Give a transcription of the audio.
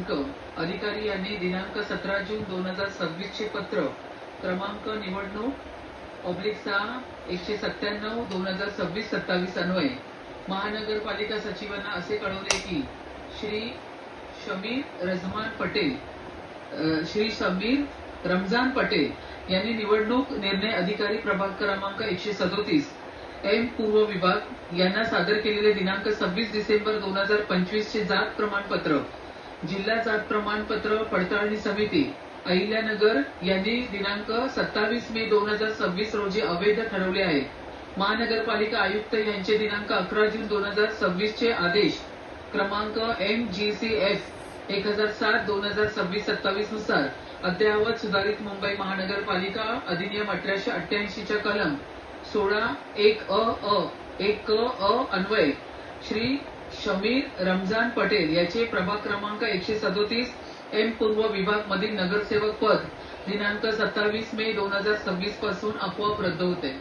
शुल्क अधिकारी यांनी दिनांक 17 जून 2026 चे पत्र क्रमांक निवडणूक /197/2026-27 अन्वये महानगरपालिका सचिवांना असे कळवले की श्री समीर रमजान पटेल यांनी निवडणूक निर्णय अधिकारी प्रभाग क्रमांक 137 एम पूर्व विभाग यांना सादर केलेले दिनांक 26 डिसेंबर 2025 चे जात प्रमाणपत्र जिल्हा जात प्रमाणपत्र पडताळणी समिती अहिल्यानगर यांनी दिनांक 27 मे 2026 रोजी अवैध ठरवले आहे। महानगरपालिका आयुक्त यांचे दिनांक 11 जून 2026 चे आदेश क्रमांक MGCF 1007/2026-27 नुसार अद्ययावत सुधारित मुंबई महानगरपालिका अधिनियम 1888 च्या कलम 16(1)(1)(क)(अ) अन्वये श्री शमीर रमजान पटेल याचे प्रभाग क्रमांक 137 एम पूर्व विभाग मधील नगरसेवक पद दिनांक 27 मे 2026 पासून आपोआप रद्द होते।